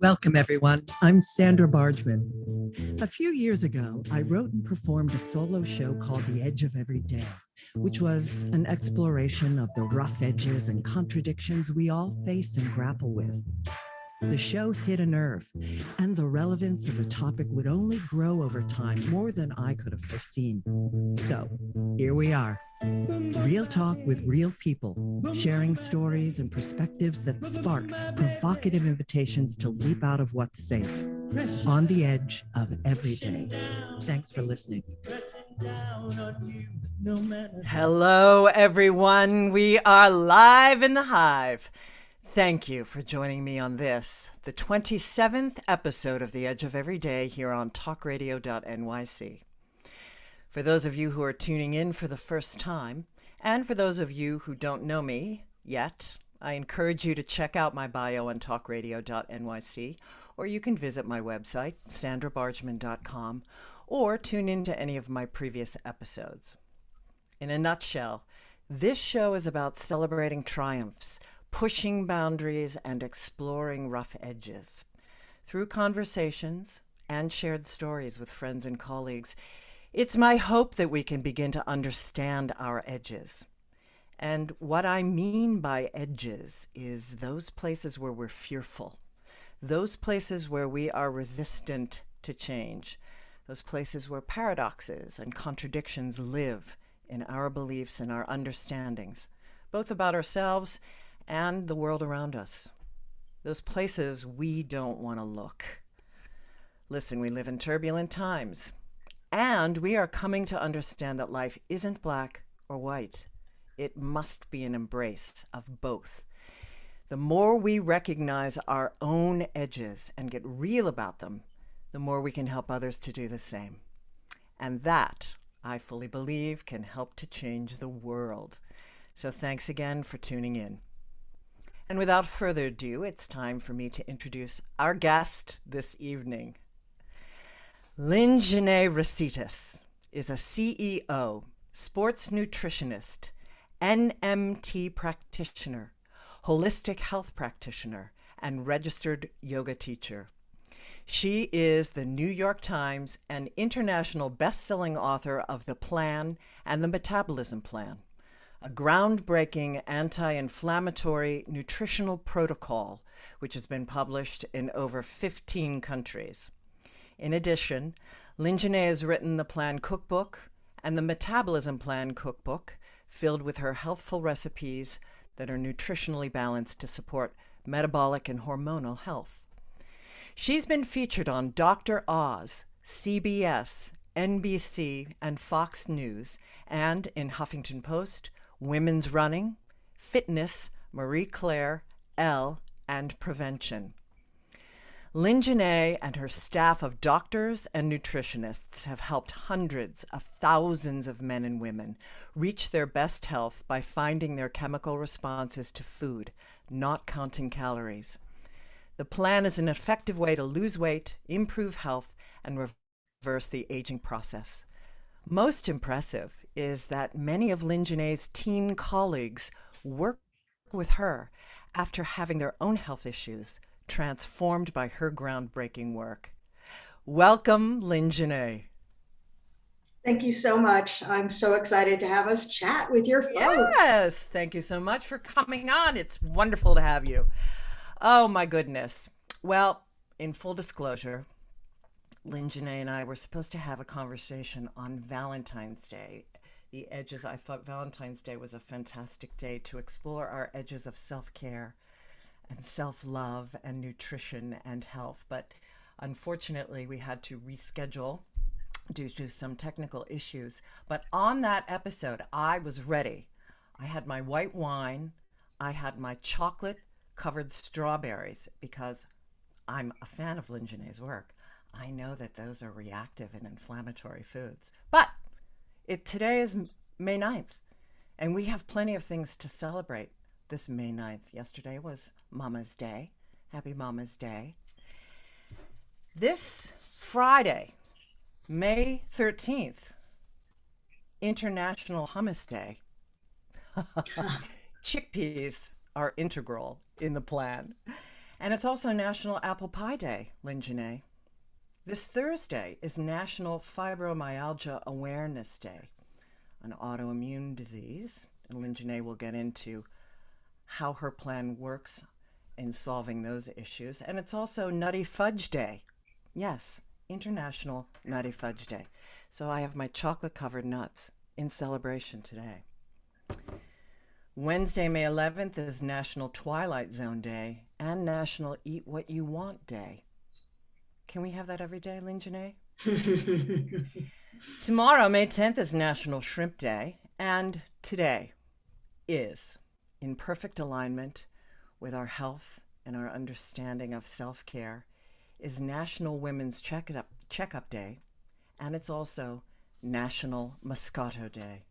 Welcome, everyone. I'm Sandra Bargman. A few years ago, I wrote and performed a solo show called The Edge of Every Day, which was an exploration of the rough edges and contradictions we all face and grapple with. The show hit a nerve, and the relevance of the topic would only grow over time, more than I could have foreseen. So, here we are. Real talk with real people, sharing stories and perspectives that spark provocative invitations to leap out of what's safe, on the edge of every day. Thanks for listening. Hello, everyone. We are live in the Hive. Thank you for joining me on this, the 27th episode of The Edge of Every Day here on TalkRadio.NYC. For those of you who are tuning in for the first time, and for those of you who don't know me yet, I encourage you to check out my bio on TalkRadio.NYC, or you can visit my website, sandrabargman.com, or tune in to any of my previous episodes. In a nutshell, this show is about celebrating triumphs, pushing boundaries, and exploring rough edges. Through conversations and shared stories with friends and colleagues, it's my hope that we can begin to understand our edges. And what I mean by edges is those places where we're fearful, those places where we are resistant to change, those places where paradoxes and contradictions live in our beliefs and our understandings, both about ourselves and the world around us. Those places we don't want to look. Listen, we live in turbulent times, and we are coming to understand that life isn't black or white. It must be an embrace of both. The more we recognize our own edges and get real about them, the more we can help others to do the same. And that, I fully believe, can help to change the world. So thanks again for tuning in. And without further ado, it's time for me to introduce our guest this evening. Lyn-Genet Recitas is a CEO, sports nutritionist, NMT practitioner, holistic health practitioner, and registered yoga teacher. She is the New York Times and international best-selling author of The Plan and the Metabolism Plan, a groundbreaking anti-inflammatory nutritional protocol, which has been published in over 15 countries. In addition, Lyn-Genet has written the Plan Cookbook and the Metabolism Plan Cookbook, filled with her healthful recipes that are nutritionally balanced to support metabolic and hormonal health. She's been featured on Dr. Oz, CBS, NBC, and Fox News, and in Huffington Post, Women's Running, Fitness, Marie Claire, Elle, and Prevention. Lyn-Genet and her staff of doctors and nutritionists have helped hundreds of thousands of men and women reach their best health by finding their chemical responses to food, not counting calories. The plan is an effective way to lose weight, improve health, and reverse the aging process. Most impressive is that many of Lyn-Genet's team colleagues work with her after having their own health issues transformed by her groundbreaking work. Welcome, Lyn-Genet. Thank you so much. I'm so excited to have us chat with your folks. Yes, thank you so much for coming on. It's wonderful to have you. Oh, my goodness. Well, in full disclosure, Lyn-Genet and I were supposed to have a conversation on Valentine's Day. The edges, I thought Valentine's Day was a fantastic day to explore our edges of self-care and self-love and nutrition and health. But unfortunately, we had to reschedule due to some technical issues. But on that episode, I was ready. I had my white wine. I had my chocolate-covered strawberries because I'm a fan of Lyn-Genet's work. I know that those are reactive and inflammatory foods. But today is May 9th, and we have plenty of things to celebrate this May 9th. Yesterday was Mama's Day. Happy Mama's Day. This Friday, May 13th, International Hummus Day. Chickpeas are integral in the plan. And it's also National Apple Pie Day, Lyn-Genet. This Thursday is National Fibromyalgia Awareness Day, an autoimmune disease. And Lyn-Genet will get into how her plan works in solving those issues. And it's also Nutty Fudge Day. Yes, International Nutty Fudge Day. So I have my chocolate-covered nuts in celebration today. Wednesday, May 11th is National Twilight Zone Day and National Eat What You Want Day. Can we have that every day, Lyn-Genet? Tomorrow, May 10th, is National Shrimp Day. And today is, in perfect alignment with our health and our understanding of self-care, is National Women's Checkup Day, and it's also National Moscato Day.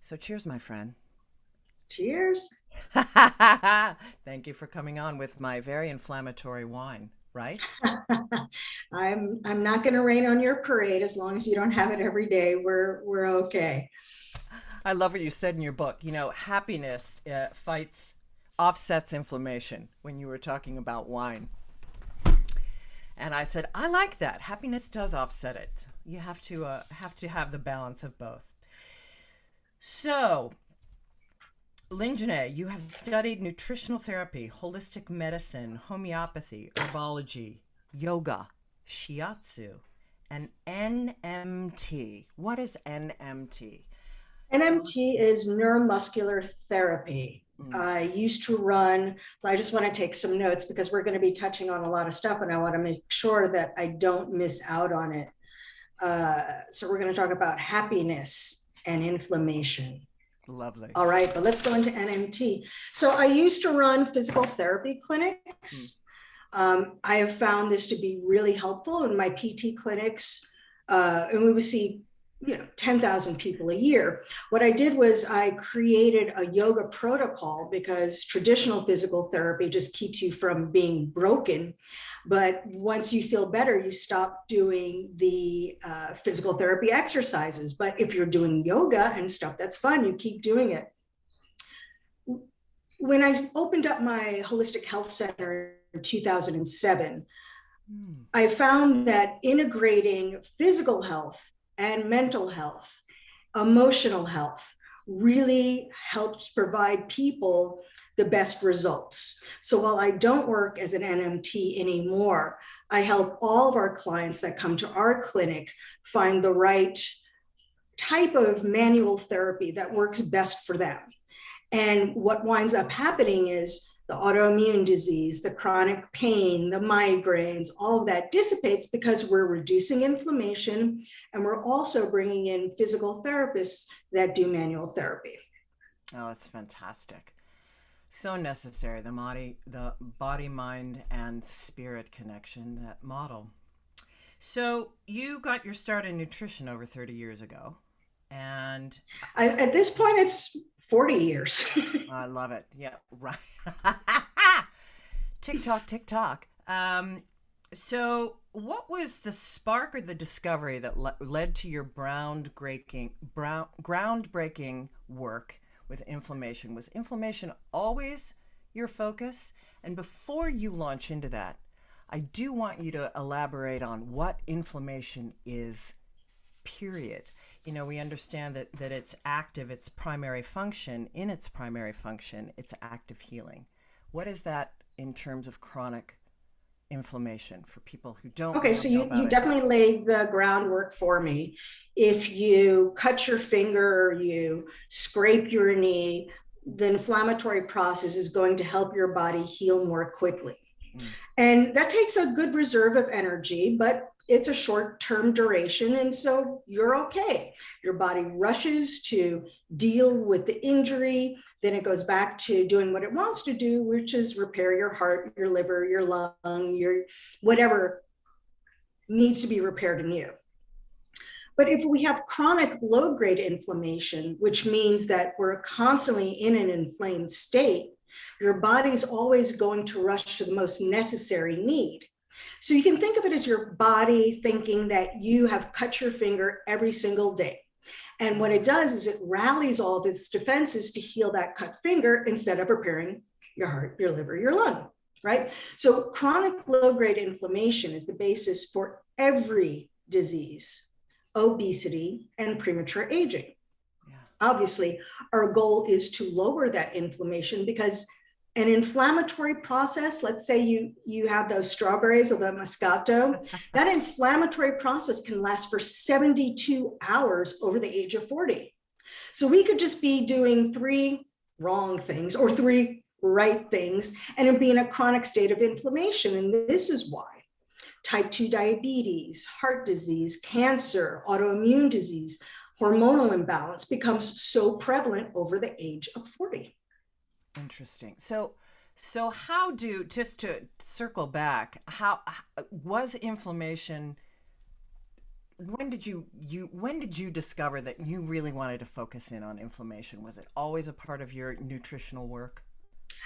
So cheers, my friend. Cheers. Thank you for coming on with my very inflammatory wine, right? I'm not going to rain on your parade as long as you don't have it every day. We're okay. I love what you said in your book. Happiness offsets inflammation when you were talking about wine. And I said, I like that. Happiness does offset it. You have to have the balance of both. So, Lyn-Genet, you have studied nutritional therapy, holistic medicine, homeopathy, herbology, yoga, shiatsu, and NMT. What is NMT? NMT is neuromuscular therapy. I used to run, so I just want to take some notes because we're going to be touching on a lot of stuff and I want to make sure that I don't miss out on it. So we're going to talk about happiness and inflammation. Lovely. All right, but let's go into NMT. So I used to run physical therapy clinics. I have found this to be really helpful in my PT clinics. And we would see 10,000 people a year. What I did was I created a yoga protocol because traditional physical therapy just keeps you from being broken. But once you feel better, you stop doing the physical therapy exercises. But if you're doing yoga and stuff, that's fun. You keep doing it. When I opened up my holistic health center in 2007, I found that integrating physical health and mental health, emotional health, really helps provide people the best results. So while I don't work as an NMT anymore, I help all of our clients that come to our clinic find the right type of manual therapy that works best for them. And what winds up happening is the autoimmune disease, the chronic pain, the migraines, all of that dissipates because we're reducing inflammation and we're also bringing in physical therapists that do manual therapy. Oh, it's fantastic. So necessary, the body, mind, and spirit connection, that model. So you got your start in nutrition over 30 years ago. And at this point, it's 40 years. I love it. Yeah, right. Tick tock. So what was the spark or the discovery that led to your groundbreaking work with inflammation? Was inflammation always your focus? And before you launch into that, I do want you to elaborate on what inflammation is, period. We understand that it's active, its primary function. In its primary function, it's active healing. What is that in terms of chronic inflammation for people who don't? Okay, so you definitely laid the groundwork for me. If you cut your finger or you scrape your knee, the inflammatory process is going to help your body heal more quickly. And that takes a good reserve of energy, but it's a short-term duration, and so you're okay. Your body rushes to deal with the injury, then it goes back to doing what it wants to do, which is repair your heart, your liver, your lung, your whatever needs to be repaired in you. But if we have chronic low-grade inflammation, which means that we're constantly in an inflamed state, your body's always going to rush to the most necessary need. So you can think of it as your body thinking that you have cut your finger every single day. And what it does is it rallies all of its defenses to heal that cut finger instead of repairing your heart, your liver, your lung, right? So chronic low-grade inflammation is the basis for every disease, obesity, and premature aging. Yeah. Obviously, our goal is to lower that inflammation because an inflammatory process, let's say you have those strawberries or the Moscato, that inflammatory process can last for 72 hours over the age of 40. So we could just be doing 3 wrong things or 3 right things and it'd be in a chronic state of inflammation. And this is why type 2 diabetes, heart disease, cancer, autoimmune disease, hormonal imbalance becomes so prevalent over the age of 40. Interesting. So how just to circle back, how was inflammation, when did you discover that you really wanted to focus in on inflammation? Was it always a part of your nutritional work?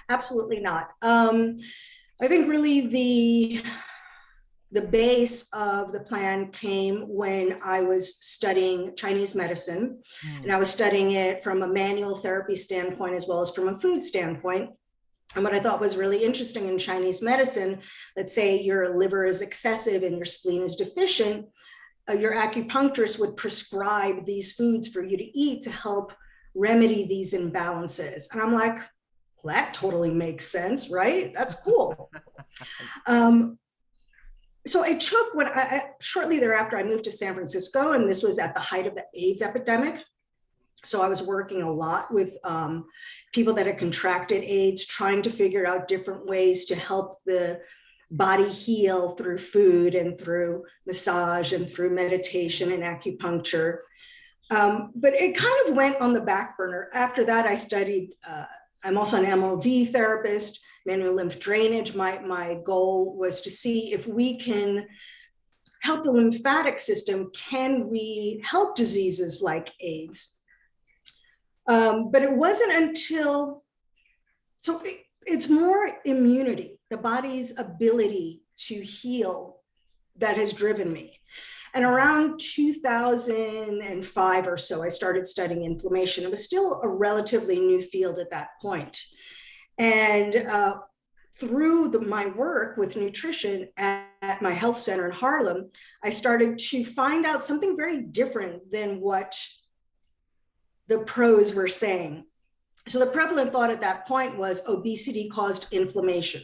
Absolutely not. I think really the base of the plan came when I was studying Chinese medicine, and I was studying it from a manual therapy standpoint as well as from a food standpoint. And what I thought was really interesting in Chinese medicine, let's say your liver is excessive and your spleen is deficient, your acupuncturist would prescribe these foods for you to eat to help remedy these imbalances. And I'm like, well, that totally makes sense, right? That's cool. So I took shortly thereafter, I moved to San Francisco, and this was at the height of the AIDS epidemic. So I was working a lot with people that had contracted AIDS, trying to figure out different ways to help the body heal through food and through massage and through meditation and acupuncture. But it kind of went on the back burner. After that, I studied, I'm also an MLD therapist, manual lymph drainage. My goal was to see if we can help the lymphatic system. Can we help diseases like AIDS? But it wasn't until, it's more immunity, the body's ability to heal, that has driven me. And around 2005 or so, I started studying inflammation. It was still a relatively new field at that point. And through my work with nutrition at my health center in Harlem, I started to find out something very different than what the pros were saying. So the prevalent thought at that point was obesity caused inflammation.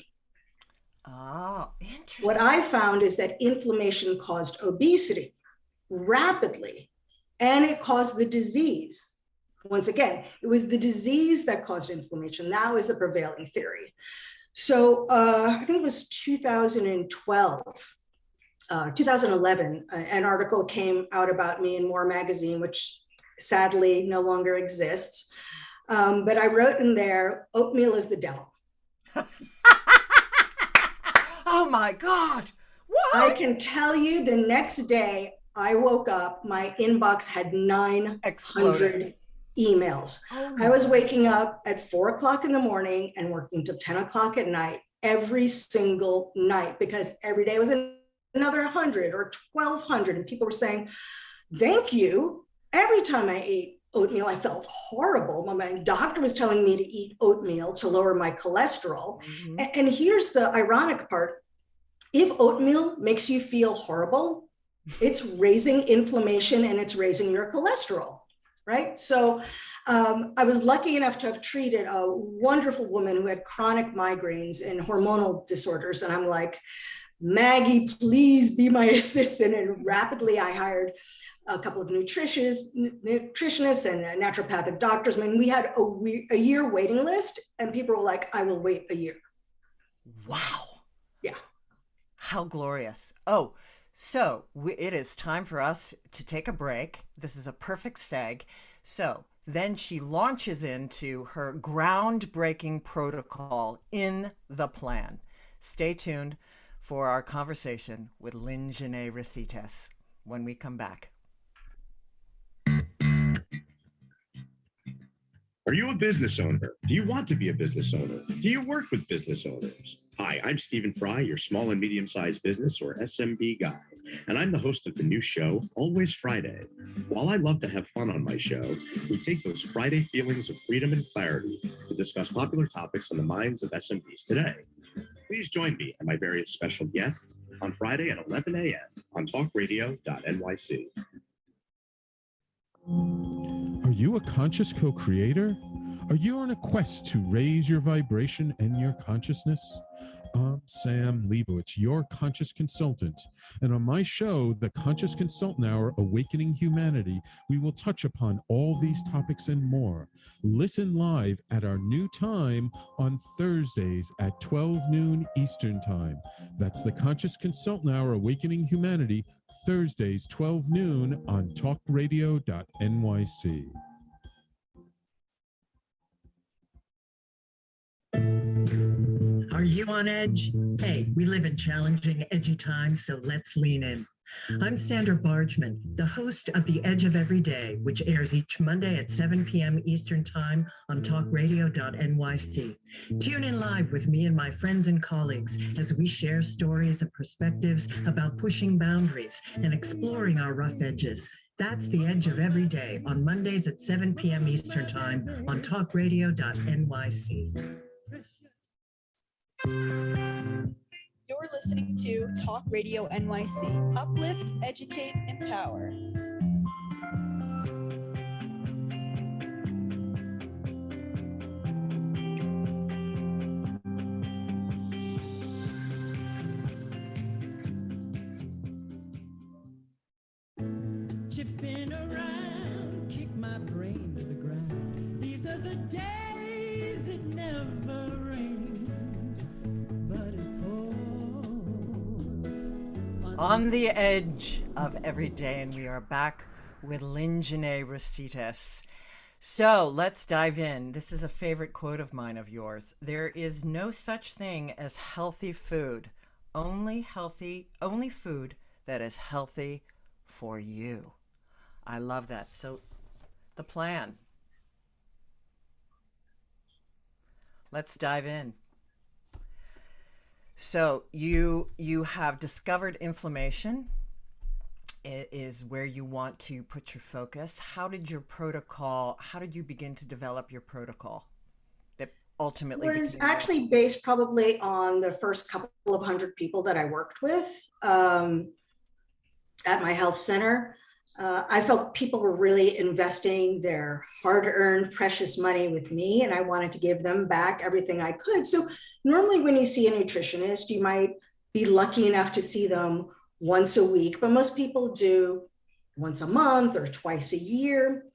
Oh, interesting. What I found is that inflammation caused obesity rapidly, and it caused the disease. Once again, it was the disease that caused inflammation. That was the prevailing theory. So I think it was 2011, an article came out about me in More magazine, which sadly no longer exists. But I wrote in there, oatmeal is the devil. Oh my God. What? I can tell you the next day I woke up, my inbox had 900 emails. Oh, I was waking up at 4 o'clock in the morning and working till 10 o'clock at night, every single night, because every day was another 100 or 1,200. And people were saying, thank you. Every time I ate oatmeal, I felt horrible. My doctor was telling me to eat oatmeal to lower my cholesterol. Mm-hmm. And here's the ironic part. If oatmeal makes you feel horrible, it's raising inflammation and it's raising your cholesterol, right? So I was lucky enough to have treated a wonderful woman who had chronic migraines and hormonal disorders. And I'm like, Maggie, please be my assistant. And rapidly I hired a couple of nutritionists and naturopathic doctors. I mean, we had a year waiting list, and people were like, I will wait a year. Wow. Yeah. How glorious. Oh, so it is time for us to take a break. This is a perfect seg. So then she launches into her groundbreaking protocol in the plan. Stay tuned for our conversation with Lyn-Genet Recitas when we come back. Are you a business owner? Do you want to be a business owner? Do you work with business owners? Hi, I'm Stephen Fry, your small and medium-sized business or SMB guy. and I'm the host of the new show, Always Friday. While I love to have fun on my show, we take those Friday feelings of freedom and clarity to discuss popular topics on the minds of SMBs today. Please join me and my various special guests on Friday at 11 a.m. on TalkRadio.NYC. Are you a conscious co-creator? Are you on a quest to raise your vibration and your consciousness? I'm Sam Leibowitz, your conscious consultant. And on my show, The Conscious Consultant Hour, Awakening Humanity, we will touch upon all these topics and more. Listen live at our new time on Thursdays at 12 noon Eastern Time. That's The Conscious Consultant Hour, Awakening Humanity, Thursdays, 12 noon on TalkRadio.NYC. Are you on edge? Hey, we live in challenging, edgy times, so let's lean in. I'm Sandra Bargman, the host of The Edge of Every Day, which airs each Monday at 7 p.m. Eastern Time on TalkRadio.NYC. Tune in live with me and my friends and colleagues as we share stories and perspectives about pushing boundaries and exploring our rough edges. That's The Edge of Every Day on Mondays at 7 p.m. Eastern Time on TalkRadio.NYC. You're listening to Talk Radio NYC. Uplift, educate, empower. Chipping around, kick my brain to the ground. These are the days it never rains, but it pours. On the edge of every day, and we are back with Lyn-Genet Recitas. So let's dive in. This is a favorite quote of mine of yours. There is no such thing as healthy food, only food that is healthy for you. I love that. So the plan. Let's dive in. So you have discovered inflammation. It is where you want to put your focus. How did you begin to develop your protocol that ultimately It was actually based probably on the first couple of hundred people that I worked with at my health center. I felt people were really investing their hard-earned precious money with me, and I wanted to give them back everything I could. So normally when you see a nutritionist, you might be lucky enough to see them once a week, but most people do once a month or twice a year.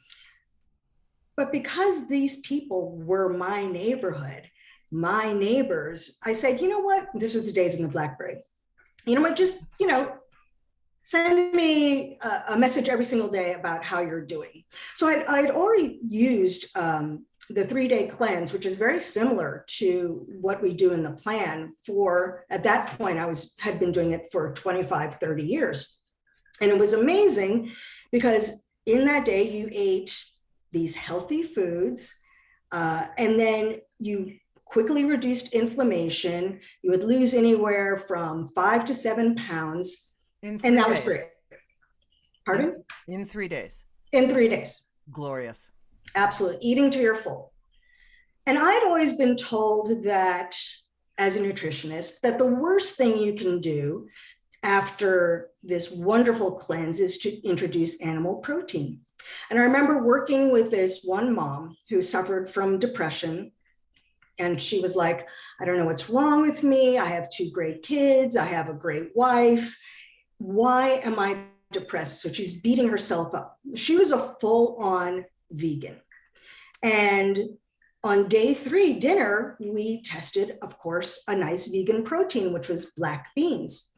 But because these people were my neighborhood, my neighbors, I said, you know what? This was the days in the BlackBerry. You know what? Just, send me a message every single day about how you're doing. So I'd already used the 3-day cleanse, which is very similar to what we do in the plan for, at that point, had been doing it for 25, 30 years. And it was amazing because in that day you ate these healthy foods and then you quickly reduced inflammation. You would lose anywhere from 5 to 7 pounds. And that was great. Pardon? In 3 days. In 3 days. Glorious. Absolutely. Eating to your full. And I'd always been told that as a nutritionist, that the worst thing you can do after this wonderful cleanse is to introduce animal protein. And I remember working with this one mom who suffered from depression. And she was like, I don't know what's wrong with me. I have 2 great kids. I have a great wife. Why am I depressed? So she's beating herself up. She was a full-on vegan. And on day 3 dinner, we tested, of course, a nice vegan protein, which was black beans.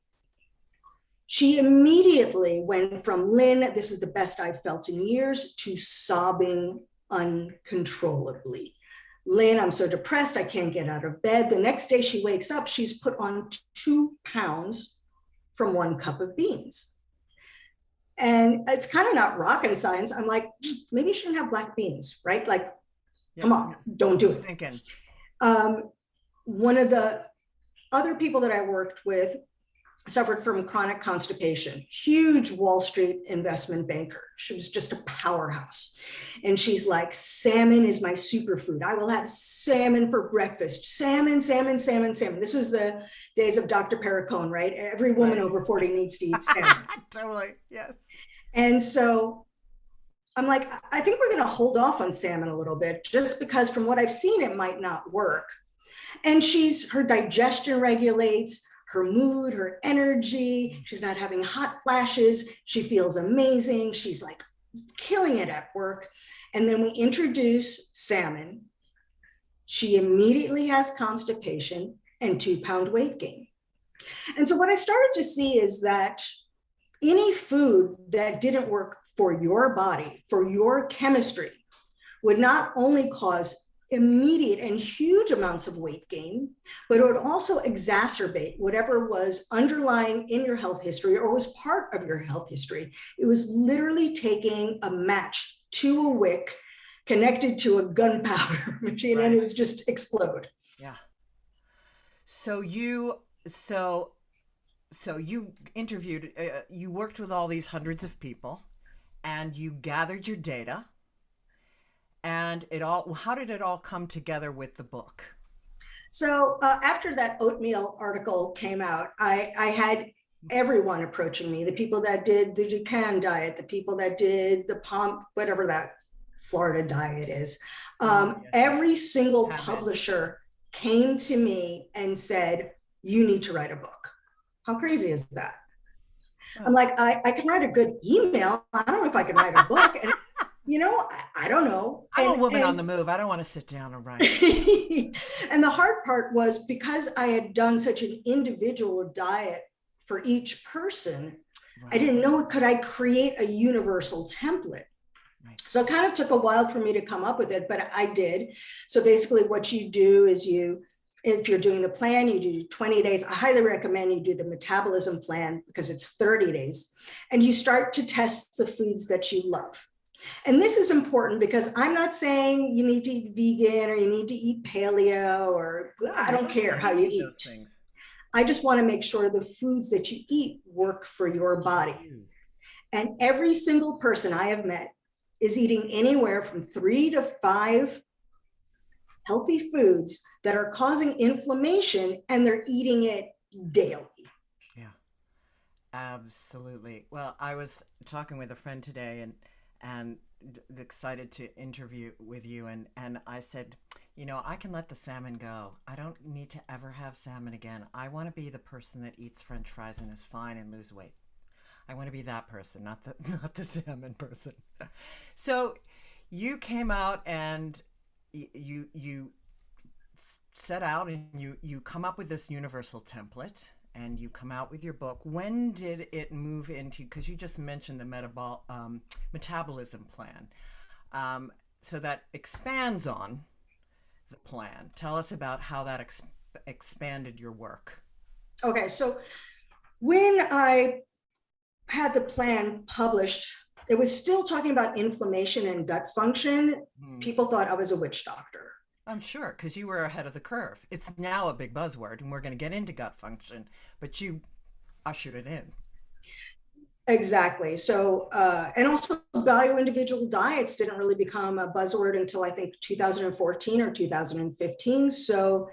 She immediately went from, Lynn, this is the best I've felt in years, to sobbing uncontrollably. Lynn, I'm so depressed, I can't get out of bed. The next day she wakes up, she's put on 2 pounds from 1 cup of beans. And it's kind of not rocket science. I'm like, maybe you shouldn't have black beans, right? Like, come on, don't do it. Thinking. One of the other people that I worked with, suffered from chronic constipation, huge Wall Street investment banker. She was just a powerhouse. And she's like, salmon is my superfood. I will have salmon for breakfast. Salmon, salmon, salmon, salmon. This was the days of Dr. Perricone, right? Every woman over 40 needs to eat salmon. Totally, yes. And so I'm like, I think we're going to hold off on salmon a little bit, just because from what I've seen, it might not work. And her digestion regulates, her mood, her energy. She's not having hot flashes. She feels amazing. She's like killing it at work. And then we introduce salmon. She immediately has constipation and 2-pound weight gain. And so what I started to see is that any food that didn't work for your body, for your chemistry, would not only cause immediate and huge amounts of weight gain, but it would also exacerbate whatever was underlying in your health history or was part of your health history. It was literally taking a match to a wick connected to a gunpowder machine, and it would just explode. Yeah. So you interviewed, you worked with all these hundreds of people, and you gathered your data. And how did it all come together with the book? So after that oatmeal article came out, I had everyone approaching me, the people that did the Dukan diet, the people that did the whatever that Florida diet is. Every single publisher came to me and said, you need to write a book. How crazy is that? I'm like, I can write a good email. I don't know if I can write a book. And I don't know. I'm a woman on the move. I don't want to sit down and write. And the hard part was, because I had done such an individual diet for each person, I didn't know, could I create a universal template? Right. So it kind of took a while for me to come up with it, but I did. So basically what you do is if you're doing the plan, you do 20 days. I highly recommend you do the metabolism plan, because it's 30 days. And you start to test the foods that you love. And this is important, because I'm not saying you need to eat vegan or you need to eat paleo, or I don't care how you eat. Things. I just want to make sure the foods that you eat work for your body. And every single person I have met is eating anywhere from 3 to 5 healthy foods that are causing inflammation, and they're eating it daily. Yeah, absolutely. Well, I was talking with a friend today and excited to interview with you. And I said, I can let the salmon go. I don't need to ever have salmon again. I want to be the person that eats French fries and is fine and lose weight. I want to be that person, not the salmon person. So you came out and you set out and you come up with this universal template, and you come out with your book. When did it move into, because you just mentioned the metabolism plan, so that expands on the plan. Tell us about how that expanded your work. Okay, so when I had the plan published, it was still talking about inflammation and gut function. People thought I was a witch doctor. I'm sure, because you were ahead of the curve. It's now a big buzzword, and we're going to get into gut function, but you ushered it in. Exactly. So, and also bio-individual diets didn't really become a buzzword until I think 2014 or 2015. So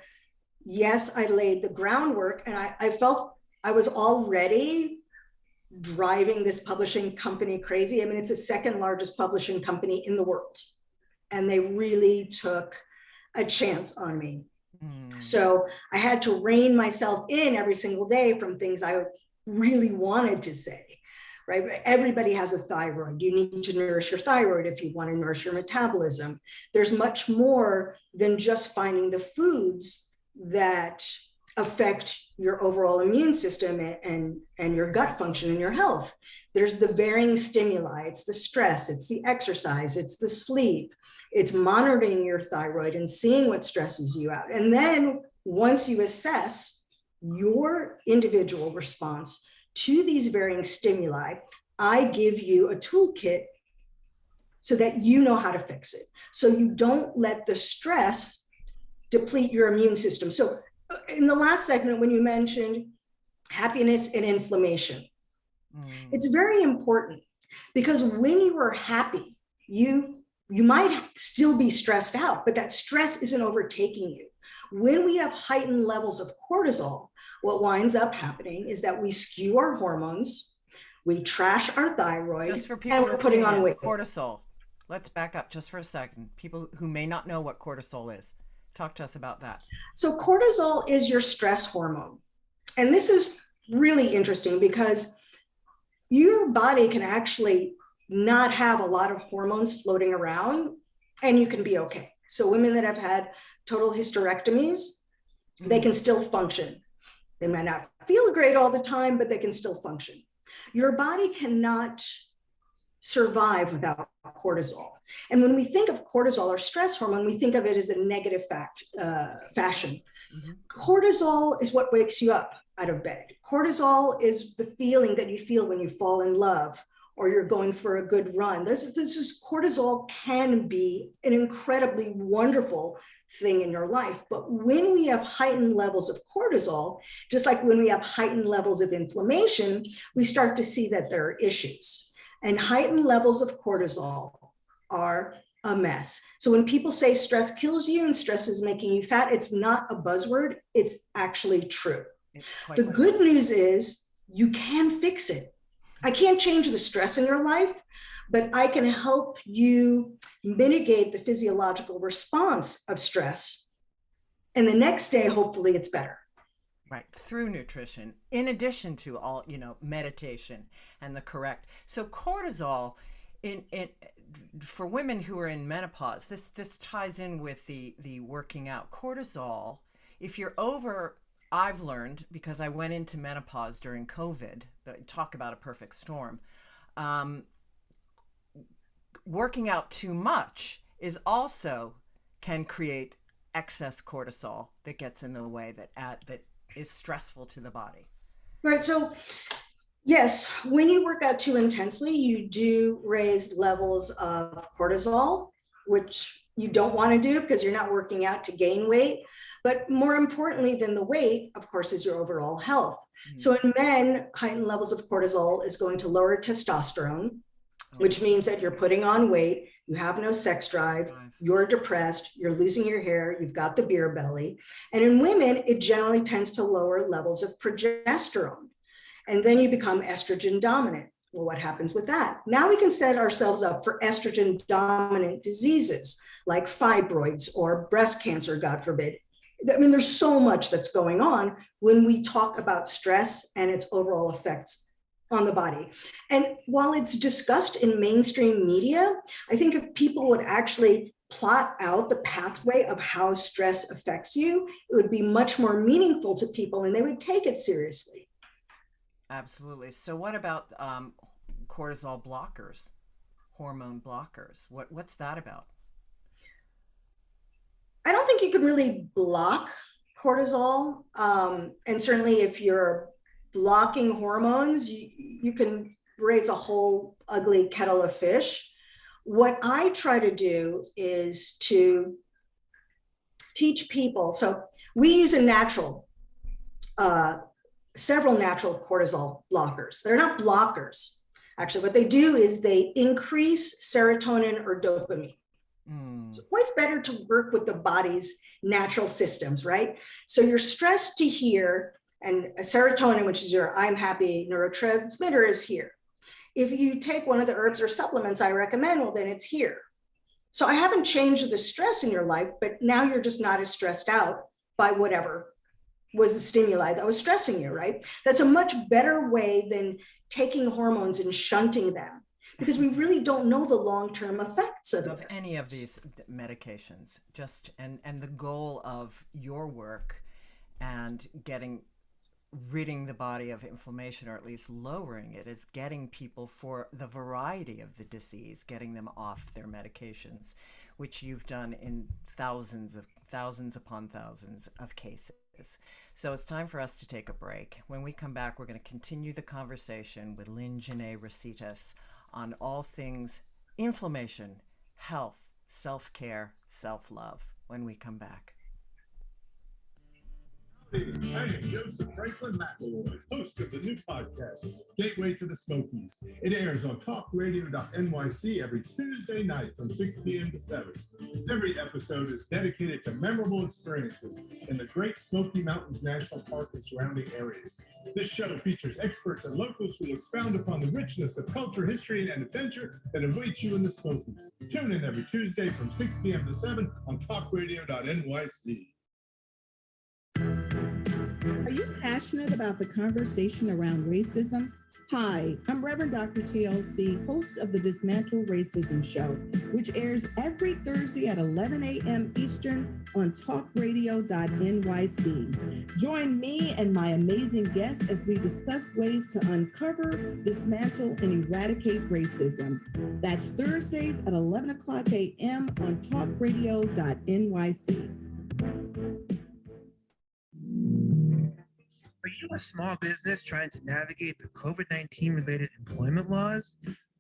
yes, I laid the groundwork, and I felt I was already driving this publishing company crazy. I mean, it's the second largest publishing company in the world, and they really took a chance on me. So I had to rein myself in every single day from things I really wanted to say, right? Everybody has a thyroid. You need to nourish your thyroid if you want to nourish your metabolism. There's much more than just finding the foods that affect your overall immune system and your gut function and your health. There's the varying stimuli. It's the stress, it's the exercise, it's the sleep. It's monitoring your thyroid and seeing what stresses you out. And then once you assess your individual response to these varying stimuli, I give you a toolkit so that you know how to fix it. So you don't let the stress deplete your immune system. So in the last segment, when you mentioned happiness and inflammation. Mm. It's very important because when you are happy, you might still be stressed out, but that stress isn't overtaking you. When we have heightened levels of cortisol, what winds up happening is that we skew our hormones, we trash our thyroid, Just for people and we're putting on weight. cortisol. Let's back up just for a second. People who may not know what cortisol is, talk to us about that. So cortisol is your stress hormone. And this is really interesting because your body can actually not have a lot of hormones floating around and you can be okay. So women that have had total hysterectomies, they can still function. They might not feel great all the time, but they can still function. Your body cannot survive without cortisol. And when we think of cortisol or stress hormone, we think of it as a negative fashion. Mm-hmm. Cortisol is what wakes you up out of bed. Cortisol is the feeling that you feel when you fall in love or you're going for a good run. Cortisol can be an incredibly wonderful thing in your life. But when we have heightened levels of cortisol, just like when we have heightened levels of inflammation, we start to see that there are issues. And heightened levels of cortisol are a mess. So when people say stress kills you and stress is making you fat, it's not a buzzword. It's actually true. The good news is you can fix it. I can't change the stress in your life, but I can help you mitigate the physiological response of stress. And the next day, hopefully it's better. Right, through nutrition, in addition to all, meditation and the correct. So cortisol, for women who are in menopause, this ties in with the working out. Cortisol, if you're over, I've learned, because I went into menopause during COVID, talk about a perfect storm, working out too much can create excess cortisol that gets in the way, that is stressful to the body. Right. So yes, when you work out too intensely, you do raise levels of cortisol, which you don't want to do because you're not working out to gain weight. But more importantly than the weight, of course, is your overall health. Mm-hmm. So in men, heightened levels of cortisol is going to lower testosterone, which means that you're putting on weight, you have no sex drive, you're depressed, you're losing your hair, you've got the beer belly. And in women, it generally tends to lower levels of progesterone. And then you become estrogen dominant. Well, what happens with that? Now we can set ourselves up for estrogen dominant diseases like fibroids or breast cancer, God forbid. I mean, there's so much that's going on when we talk about stress and its overall effects on the body. And while it's discussed in mainstream media, I think if people would actually plot out the pathway of how stress affects you, it would be much more meaningful to people and they would take it seriously. Absolutely. So what about cortisol blockers, hormone blockers? What's that about? I don't think you can really block cortisol. And certainly if you're blocking hormones, you can raise a whole ugly kettle of fish. What I try to do is to teach people. So we use several natural cortisol blockers. They're not blockers. Actually, what they do is they increase serotonin or dopamine. So it's always better to work with the body's natural systems, right? So you're stressed to here, and serotonin, which is your I'm happy neurotransmitter, is here. If you take one of the herbs or supplements I recommend, well, then it's here. So I haven't changed the stress in your life, but now you're just not as stressed out by whatever was the stimuli that was stressing you, right? That's a much better way than taking hormones and shunting them, because we really don't know the long-term effects of any of these medications. And the goal of your work and ridding the body of inflammation, or at least lowering it, is getting people, for the variety of the disease, getting them off their medications, which you've done in thousands upon thousands of cases. So it's time for us to take a break. When we come back, we're going to continue the conversation with Lyn-Genet Recitas on all things inflammation, health, self-care, self-love when we come back. I am Joseph Franklin McElroy, host of the new podcast, Gateway to the Smokies. It airs on TalkRadio.NYC every Tuesday night from 6 p.m. to 7. Every episode is dedicated to memorable experiences in the Great Smoky Mountains National Park and surrounding areas. This show features experts and locals who expound upon the richness of culture, history, and adventure that awaits you in the Smokies. Tune in every Tuesday from 6 p.m. to 7 on TalkRadio.NYC. Are you passionate about the conversation around racism? Hi, I'm Reverend Dr. TLC, host of the Dismantle Racism Show, which airs every Thursday at 11 a.m. Eastern on TalkRadio.NYC. Join me and my amazing guests as we discuss ways to uncover, dismantle, and eradicate racism. That's Thursdays at 11 o'clock a.m. on TalkRadio.NYC. Are you a small business trying to navigate the COVID-19 related employment laws?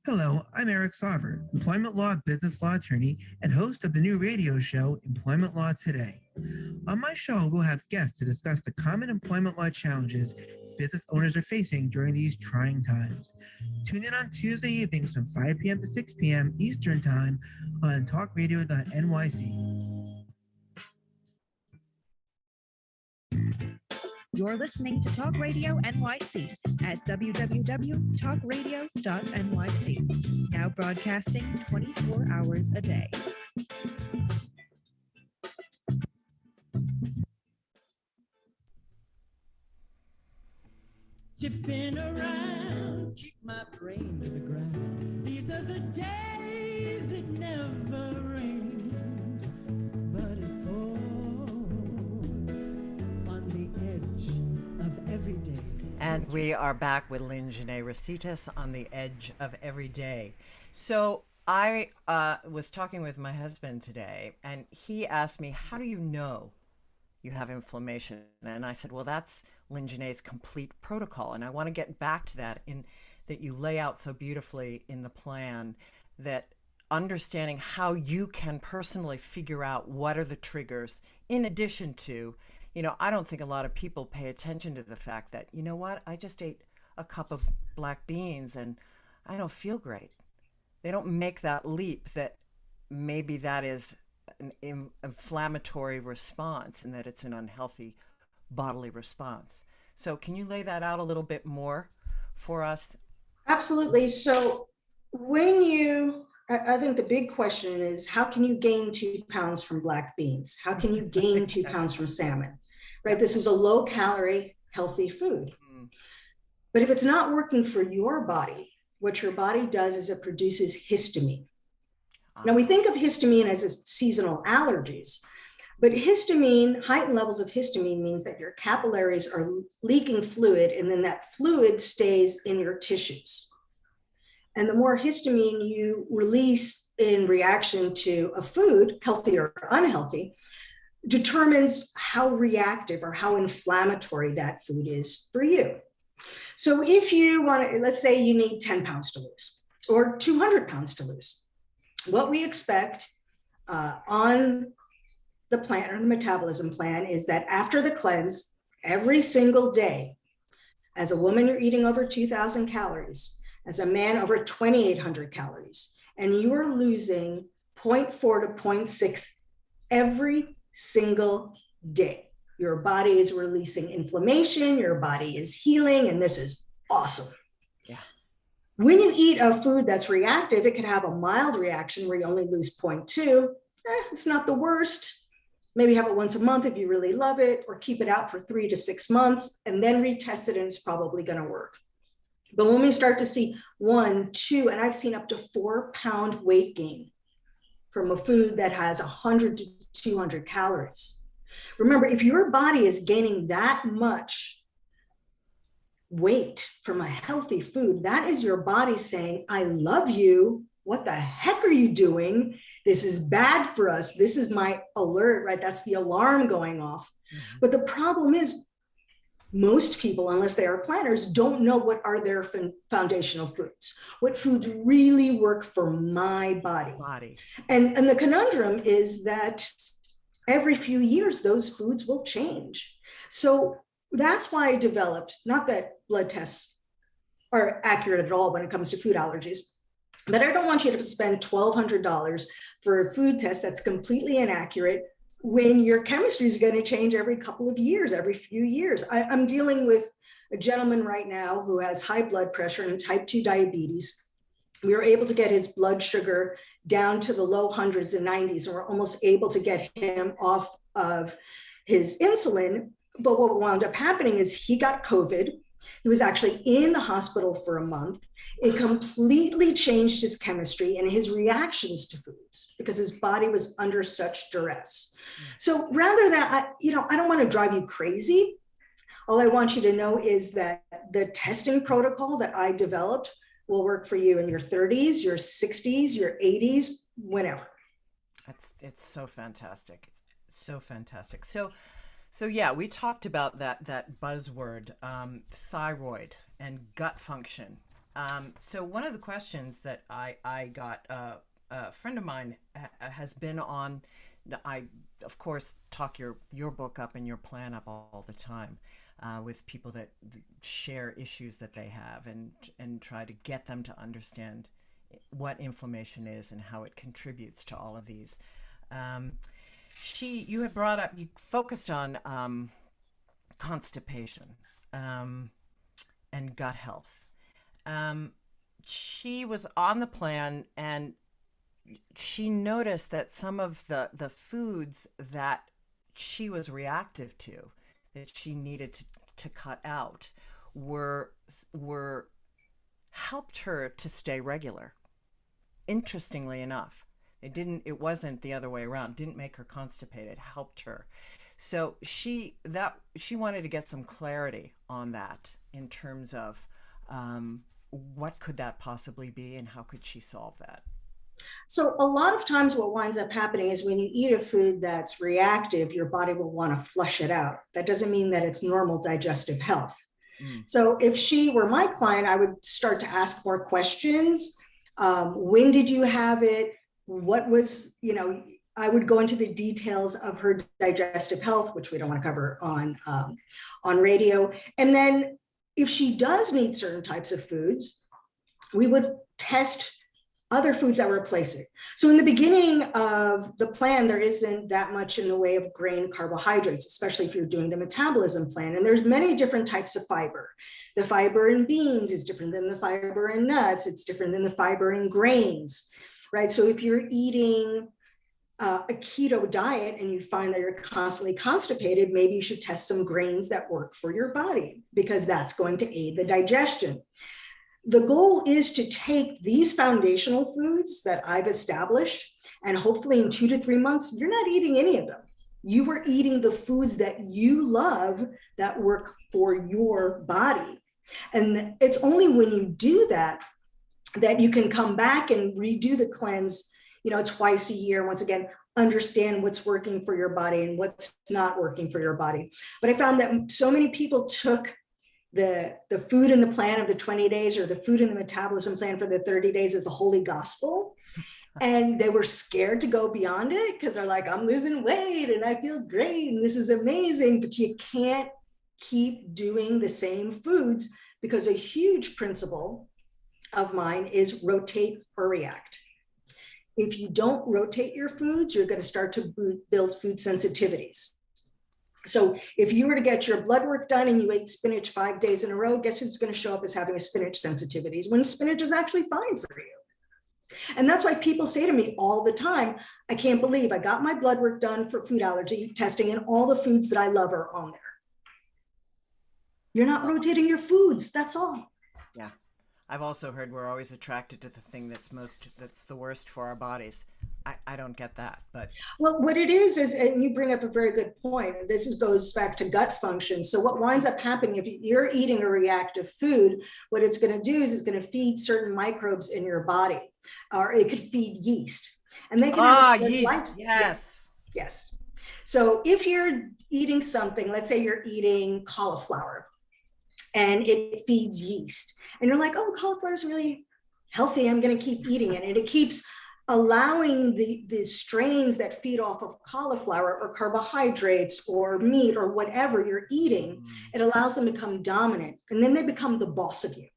Hello, I'm Eric Sauver, employment law business law attorney and host of the new radio show, Employment Law Today. On my show, we'll have guests to discuss the common employment law challenges business owners are facing during these trying times. Tune in on Tuesday evenings from 5 p.m. to 6 p.m. Eastern Time on TalkRadio.NYC. You're listening to Talk Radio NYC at www.talkradio.nyc, now broadcasting 24 hours a day. Chipping around, keep my brain to the ground. These are the days it never rained, but it pours on the edge of every day. And we are back with Lyn-Genet Recitas on the edge of every day. So I was talking with my husband today, and he asked me, how do you know you have inflammation? And I said, well, that's Lyn-Genet's complete protocol. And I want to get back to that, in that you lay out so beautifully in the plan, that understanding how you can personally figure out what are the triggers, in addition to, you know, I don't think a lot of people pay attention to the fact that, you know what, I just ate a cup of black beans and I don't feel great. They don't make that leap that maybe that is an inflammatory response and that it's an unhealthy bodily response. So can you lay that out a little bit more for us? Absolutely. So I think the big question is, how can you gain 2 pounds from black beans? How can you gain 2 pounds from salmon? Right? This is a low calorie, healthy food. But if it's not working for your body, what your body does is it produces histamine. Now we think of histamine as seasonal allergies, but histamine, heightened levels of histamine means that your capillaries are leaking fluid, and then that fluid stays in your tissues. And the more histamine you release in reaction to a food, healthy or unhealthy, determines how reactive or how inflammatory that food is for you. So if you want to, let's say you need 10 pounds to lose or 200 pounds to lose, what we expect on the plan or the metabolism plan is that after the cleanse, every single day, as a woman, you're eating over 2,000 calories, as a man, over 2,800 calories, and you are losing 0.4 to 0.6 every single day. Your body is releasing inflammation, your body is healing, and this is awesome. Yeah. When you eat a food that's reactive, it could have a mild reaction where you only lose 0.2. It's not the worst. Maybe have it once a month if you really love it, or keep it out for 3 to 6 months and then retest it, and it's probably going to work. But when we start to see 1, 2, and I've seen up to 4 pound weight gain from a food that has 100 to 200 calories. Remember, if your body is gaining that much weight from a healthy food, that is your body saying, I love you. What the heck are you doing? This is bad for us. This is my alert, right? That's the alarm going off. Mm-hmm. But the problem is, most people, unless they are planners, don't know what are their foundational foods, what foods really work for my body. And the conundrum is that every few years, those foods will change. So that's why I developed, not that blood tests are accurate at all when it comes to food allergies, but I don't want you to spend $1,200 for a food test that's completely inaccurate when your chemistry is going to change every couple of years, every few years. I'm dealing with a gentleman right now who has high blood pressure and type 2 diabetes. We were able to get his blood sugar down to the low hundreds and 90s, and we're almost able to get him off of his insulin. But what wound up happening is he got COVID. He was actually in the hospital for a month. It completely changed his chemistry and his reactions to foods because his body was under such duress. So rather than, I don't want to drive you crazy. All I want you to know is that the testing protocol that I developed will work for you in your 30s, your 60s, your 80s, whenever. It's so fantastic. It's so fantastic. So yeah, we talked about that buzzword, thyroid and gut function. So one of the questions that I got, a friend of mine has been on. I of course talk your book up and your plan up all the time with people that share issues that they have and try to get them to understand what inflammation is and how it contributes to all of these. You had brought up, you focused on constipation and gut health. She was on the plan and she noticed that some of the foods that she was reactive to, that she needed to cut out, were helped her to stay regular. Interestingly enough. It wasn't the other way around. Didn't make her constipated, helped her. So she wanted to get some clarity on that in terms of what could that possibly be and how could she solve that? So a lot of times what winds up happening is when you eat a food that's reactive, your body will want to flush it out. That doesn't mean that it's normal digestive health. So if she were my client, I would start to ask more questions. When did you have it? What was, I would go into the details of her digestive health, which we don't want to cover on radio. And then if she does need certain types of foods, we would test other foods that replace it. So in the beginning of the plan, there isn't that much in the way of grain carbohydrates, especially if you're doing the metabolism plan. And there's many different types of fiber. The fiber in beans is different than the fiber in nuts. It's different than the fiber in grains, right? So if you're eating a keto diet and you find that you're constantly constipated, maybe you should test some grains that work for your body because that's going to aid the digestion. The goal is to take these foundational foods that I've established, and hopefully in 2 to 3 months, you're not eating any of them. You are eating the foods that you love that work for your body. And it's only when you do that that you can come back and redo the cleanse, twice a year. Once again, understand what's working for your body and what's not working for your body. But I found that so many people took the food in the plan of the 20 days or the food in the metabolism plan for the 30 days as the holy gospel. And they were scared to go beyond it because they're like, I'm losing weight and I feel great and this is amazing. But you can't keep doing the same foods because a huge principle of mine is rotate or react. If you don't rotate your foods, you're going to start to build food sensitivities. So if you were to get your blood work done and you ate spinach 5 days in a row, guess who's going to show up as having a spinach sensitivities when spinach is actually fine for you? And that's why people say to me all the time, I can't believe I got my blood work done for food allergy testing and all the foods that I love are on there. You're not rotating your foods, that's all. Yeah. I've also heard we're always attracted to the thing that's the worst for our bodies. I don't get that, but. Well, what it is, and you bring up a very good point. This goes back to gut function. So what winds up happening if you're eating a reactive food, what it's going to do is it's going to feed certain microbes in your body, or it could feed yeast. And they can yeast, yes. Yes. So if you're eating something, let's say you're eating cauliflower and it feeds yeast, and you're like, oh, cauliflower is really healthy, I'm going to keep eating it. And it keeps allowing the strains that feed off of cauliflower or carbohydrates or meat or whatever you're eating, it allows them to become dominant, and then they become the boss of you,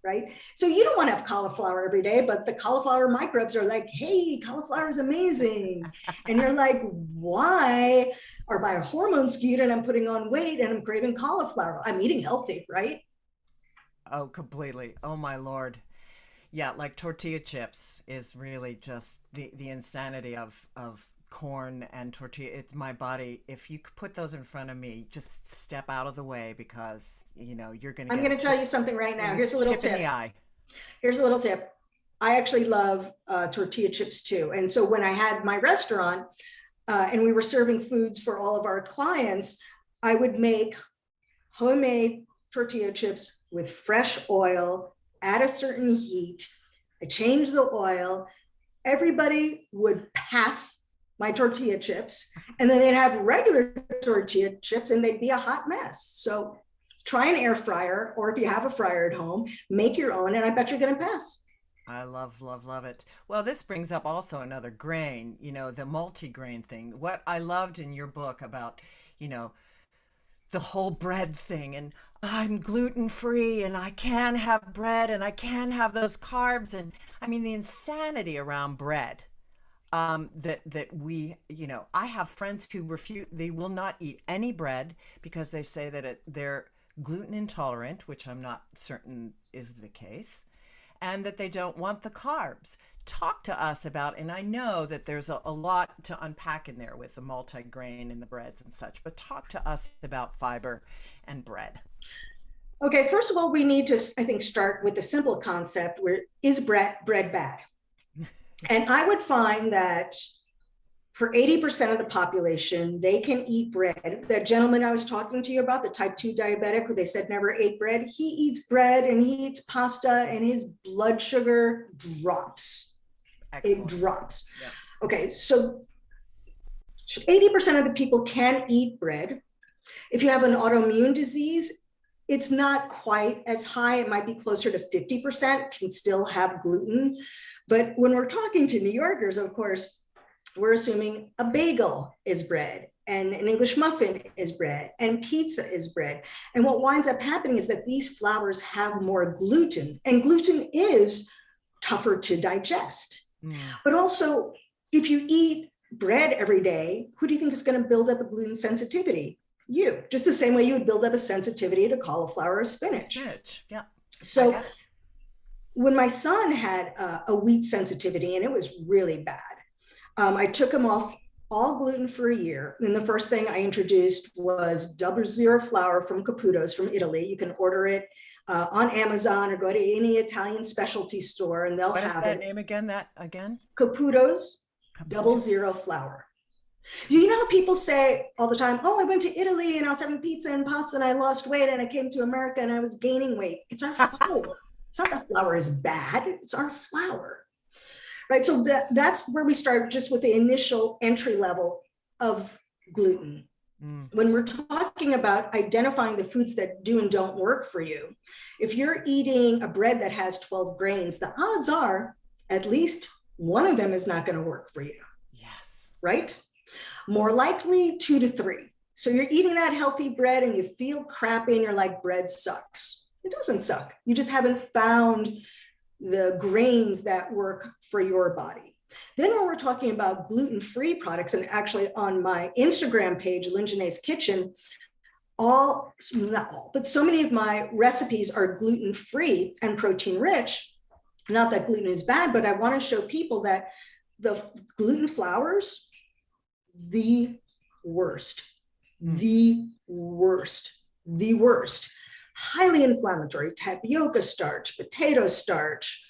right? So you don't want to have cauliflower every day, but the cauliflower microbes are like, hey, cauliflower is amazing. And you're like, why are my hormones skewed and I'm putting on weight and I'm craving cauliflower? I'm eating healthy, right? Oh, completely. Oh, my Lord. Yeah, like tortilla chips is really just the insanity of corn and tortilla. It's my body. If you could put those in front of me, just step out of the way, because you're going to. I'm going to tell you something right now. Here's a little tip. In the eye. Here's a little tip. I actually love tortilla chips too. And so when I had my restaurant and we were serving foods for all of our clients, I would make homemade tortilla chips with fresh oil at a certain heat. I changed the oil. Everybody would pass my tortilla chips, and then they'd have regular tortilla chips and they'd be a hot mess. So try an air fryer, or if you have a fryer at home, make your own, and I bet you're going to pass. I love it. Well, this brings up also another grain, the multi-grain thing. What I loved in your book about, the whole bread thing, and I'm gluten-free and I can have bread and I can have those carbs. And I mean, the insanity around bread, that we, I have friends who refuse, they will not eat any bread because they say that they're gluten intolerant, which I'm not certain is the case, and that they don't want the carbs. Talk to us about, and I know that there's a lot to unpack in there with the multi-grain and the breads and such, but talk to us about fiber and bread. Okay, first of all, we need to, I think, start with the simple concept where is bread bad? And I would find that for 80% of the population, they can eat bread. That gentleman I was talking to you about, the type 2 diabetic who they said never ate bread, he eats bread and he eats pasta and his blood sugar drops. Excellent. It drops. Yeah. Okay, so 80% of the people can eat bread. If you have an autoimmune disease, it's not quite as high. It might be closer to 50% can still have gluten. But when we're talking to New Yorkers, of course, we're assuming a bagel is bread and an English muffin is bread and pizza is bread. And what winds up happening is that these flours have more gluten, and gluten is tougher to digest. But also, if you eat bread every day, who do you think is going to build up a gluten sensitivity? You, just the same way you would build up a sensitivity to cauliflower or spinach. Yeah. So when my son had a wheat sensitivity, and it was really bad, I took him off all gluten for a year. And the first thing I introduced was 00 flour from Caputo's from Italy. You can order it on Amazon or go to any Italian specialty store and they'll have it. What is that name again? Caputo's 00 flour. Do you know how people say all the time, oh, I went to Italy and I was having pizza and pasta and I lost weight and I came to America and I was gaining weight? It's our flour. It's not that flour is bad. It's our flour, right? So that's where we start, just with the initial entry level of gluten. When we're talking about identifying the foods that do and don't work for you, if you're eating a bread that has 12 grains, the odds are at least one of them is not going to work for you. Yes. Right? More likely 2 to 3. So you're eating that healthy bread and you feel crappy and you're like, bread sucks. It doesn't suck. You just haven't found the grains that work for your body. Then when we're talking about gluten-free products, and actually on my Instagram page, Lyn-Genet's Kitchen, not all, but so many of my recipes are gluten-free and protein-rich. Not that gluten is bad, but I want to show people that the gluten flours, the worst. Highly inflammatory, tapioca starch, potato starch,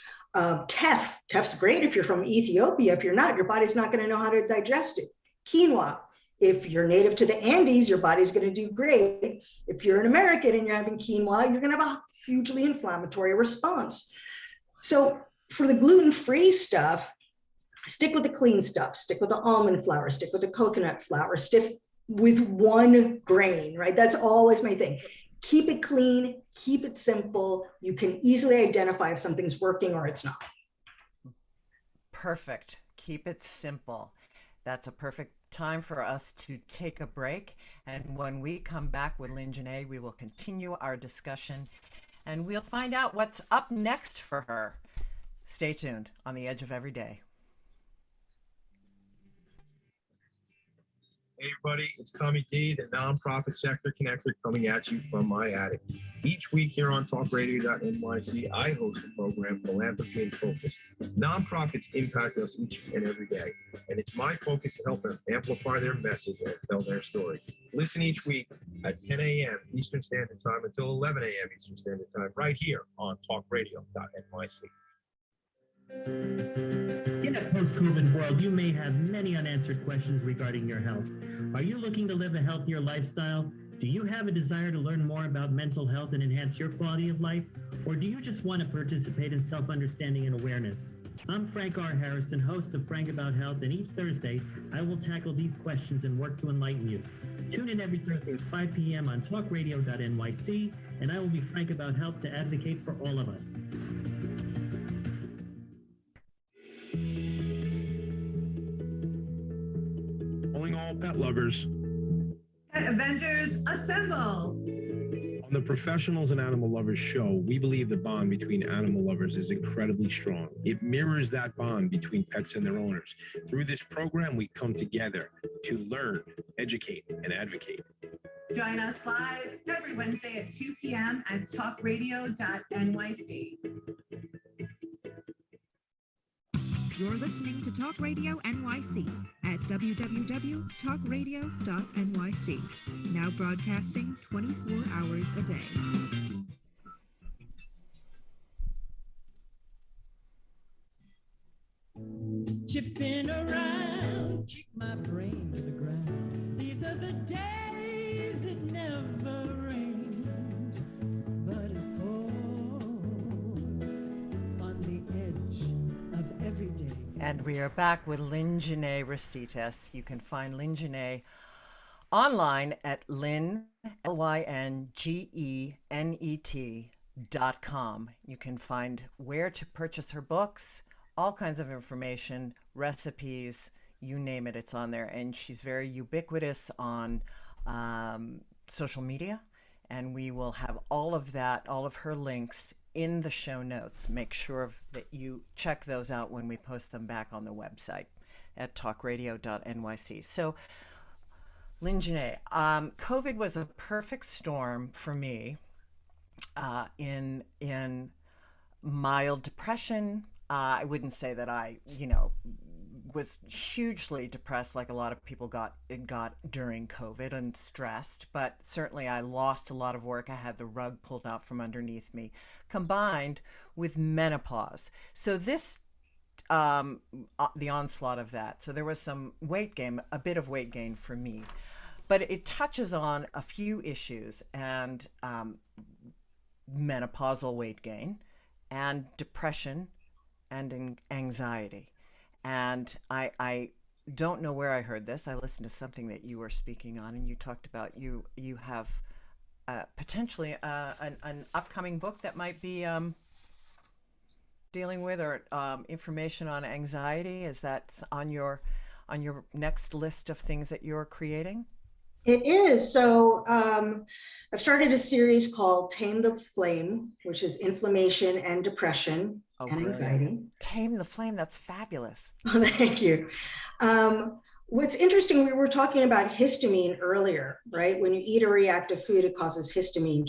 teff. Teff's great if you're from Ethiopia. If you're not, your body's not going to know how to digest it. Quinoa. If you're native to the Andes, your body's going to do great. If you're an American and you're having quinoa, you're going to have a hugely inflammatory response. So for the gluten-free stuff, stick with the clean stuff. Stick with the almond flour. Stick with the coconut flour. Stick with one grain, right? That's always my thing. Keep it clean, keep it simple. You can easily identify if something's working or it's not. Perfect. Keep it simple. That's a perfect time for us to take a break. And when we come back with Lyn-Genet, we will continue our discussion and we'll find out what's up next for her. Stay tuned on the Edge of Every Day. Hey everybody, it's Tommy D, the nonprofit sector connector, coming at you from my attic. Each week here on TalkRadio.NYC, I host a program, Philanthropy in Focus. Nonprofits impact us each and every day, and it's my focus to help them amplify their message and tell their story. Listen each week at 10 a.m. Eastern Standard Time until 11 a.m. Eastern Standard Time, right here on TalkRadio.NYC. In a post-COVID world, you may have many unanswered questions regarding your health. Are you looking to live a healthier lifestyle? Do you have a desire to learn more about mental health and enhance your quality of life? Or do you just want to participate in self-understanding and awareness? I'm Frank R. Harrison, host of Frank About Health, and each Thursday, I will tackle these questions and work to enlighten you. Tune in every Thursday at 5 p.m. on TalkRadio.NYC, and I will be frank about health to advocate for all of us. Calling all pet lovers. Pet Avengers, assemble! On the Professionals and Animal Lovers show, we believe the bond between animal lovers is incredibly strong. It mirrors that bond between pets and their owners. Through this program, we come together to learn, educate, and advocate. Join us live every Wednesday at 2 p.m. at TalkRadio.NYC. You're listening to Talk Radio NYC at www.talkradio.nyc. Now broadcasting 24 hours a day. Chipping around, kick my brain to the ground. These are the days it never rained, but it pours on the edge of every day. And we are back with Lyn-Genet Recitas. You can find Lyn-Genet online at Lyn-Genet.com. You can find where to purchase her books, all kinds of information, recipes, you name it, it's on there. And she's very ubiquitous on social media. And we will have all of that, all of her links in the show notes. Make sure that you check those out when we post them back on the website at talkradio.nyc. So, Lyn-Genet, COVID was a perfect storm for me in mild depression. I wouldn't say that I, was hugely depressed like a lot of people got during COVID and stressed, but certainly I lost a lot of work. I had the rug pulled out from underneath me, combined with menopause. So this, the onslaught of that. So there was some weight gain, a bit of weight gain for me, but it touches on a few issues and menopausal weight gain and depression and anxiety. And I don't know where I heard this. I listened to something that you were speaking on, and you talked about you have potentially an upcoming book that might be dealing with or information on anxiety. Is that on your next list of things that you're creating? It is. So I've started a series called Tame the Flame, which is inflammation and depression and anxiety. Tame the Flame, that's fabulous. Oh, thank you. What's interesting, we were talking about histamine earlier, right? When you eat a reactive food, it causes histamine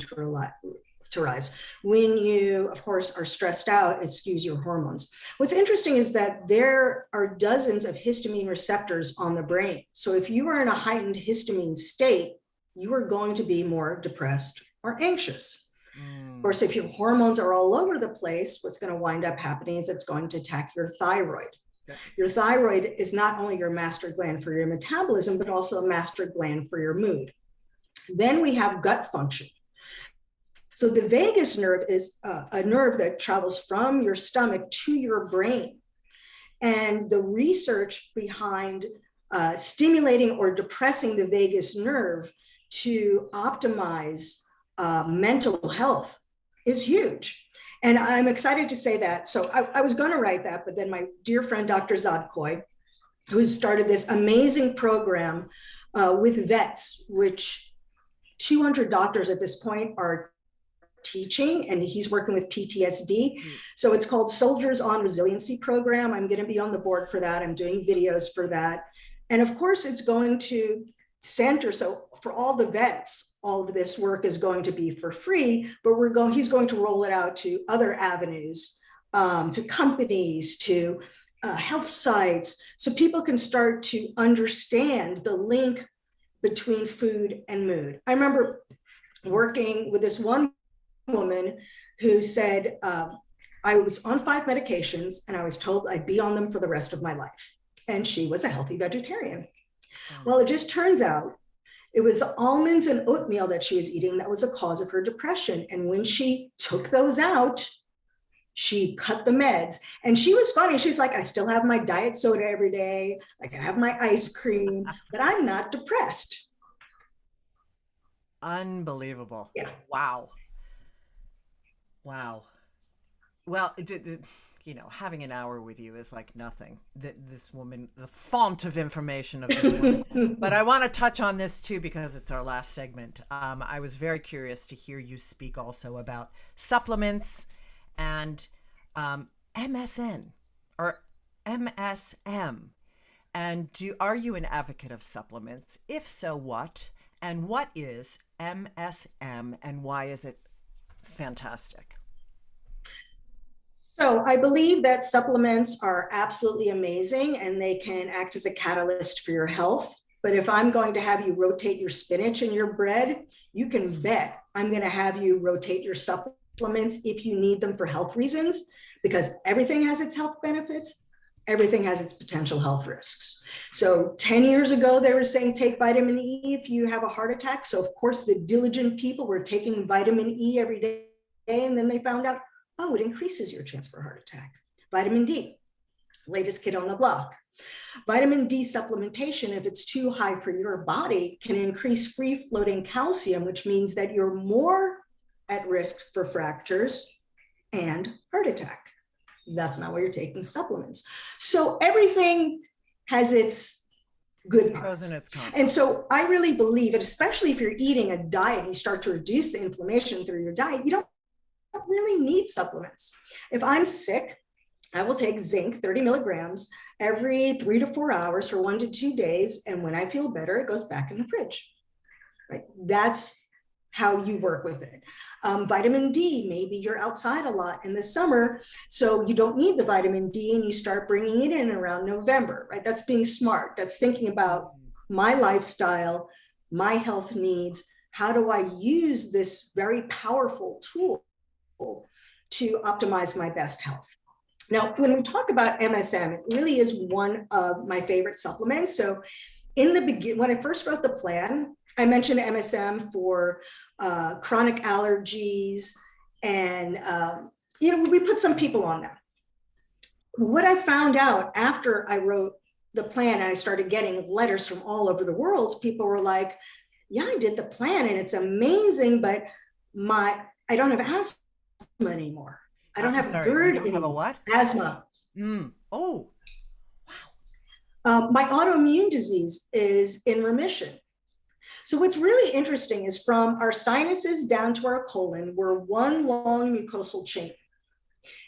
to rise. When you, of course, are stressed out, it skews your hormones. What's interesting is that there are dozens of histamine receptors on the brain. So if you are in a heightened histamine state, you are going to be more depressed or anxious. Of course, if your hormones are all over the place, what's going to wind up happening is it's going to attack your thyroid. Yeah. Your thyroid is not only your master gland for your metabolism, but also a master gland for your mood. Then we have gut function. So the vagus nerve is a nerve that travels from your stomach to your brain. And the research behind stimulating or depressing the vagus nerve to optimize mental health is huge. And I'm excited to say that. So I was going to write that, but then my dear friend, Dr. Zadkoy, who started this amazing program with vets, which 200 doctors at this point are teaching, and he's working with PTSD. So it's called Soldiers on Resiliency Program. I'm going to be on the board for that. I'm doing videos for that. And of course, it's going to center. So for all the vets, all of this work is going to be for free, but he's going to roll it out to other avenues, to companies, to health sites, so people can start to understand the link between food and mood. I remember working with this one woman who said, I was on 5 medications and I was told I'd be on them for the rest of my life. And she was a healthy vegetarian. Well, it just turns out it was almonds and oatmeal that she was eating that was the cause of her depression. And when she took those out, she cut the meds. And she was funny. She's like, I still have my diet soda every day. I can have my ice cream, but I'm not depressed. Unbelievable. Yeah. Wow. Well, having an hour with you is like nothing. This woman, the font of information of this woman. But I want to touch on this too, because it's our last segment. I was very curious to hear you speak also about supplements and MSN or MSM. And are you an advocate of supplements? If so, what? And what is MSM and why is it fantastic? So I believe that supplements are absolutely amazing and they can act as a catalyst for your health. But if I'm going to have you rotate your spinach in your bread, you can bet I'm going to have you rotate your supplements if you need them for health reasons, because everything has its health benefits. Everything has its potential health risks. So 10 years ago, they were saying take vitamin E if you have a heart attack. So of course, the diligent people were taking vitamin E every day. And then they found out, oh, it increases your chance for a heart attack. Vitamin D, latest kid on the block. Vitamin D supplementation, if it's too high for your body, can increase free floating calcium, which means that you're more at risk for fractures and heart attack. That's not why you're taking supplements. So everything has its good parts. Pros and its cons. And so I really believe it, especially if you're eating a diet and you start to reduce the inflammation through your diet, you don't really need supplements. If I'm sick, I will take zinc, 30 milligrams, every 3 to 4 hours for 1 to 2 days. And when I feel better, it goes back in the fridge, right? That's how you work with it. Vitamin D, maybe you're outside a lot in the summer, so you don't need the vitamin D and you start bringing it in around November, right? That's being smart. That's thinking about my lifestyle, my health needs. How do I use this very powerful tool to optimize my best health? Now, when we talk about MSM, it really is one of my favorite supplements. So in the beginning, when I first wrote the plan, I mentioned MSM for chronic allergies, and we put some people on them. What I found out after I wrote the plan and I started getting letters from all over the world, people were like, yeah, I did the plan and it's amazing, but I don't have asthma anymore. I don't have GERD anymore. Have a what? Asthma. Oh, wow. My autoimmune disease is in remission. So what's really interesting is from our sinuses down to our colon, we're one long mucosal chain.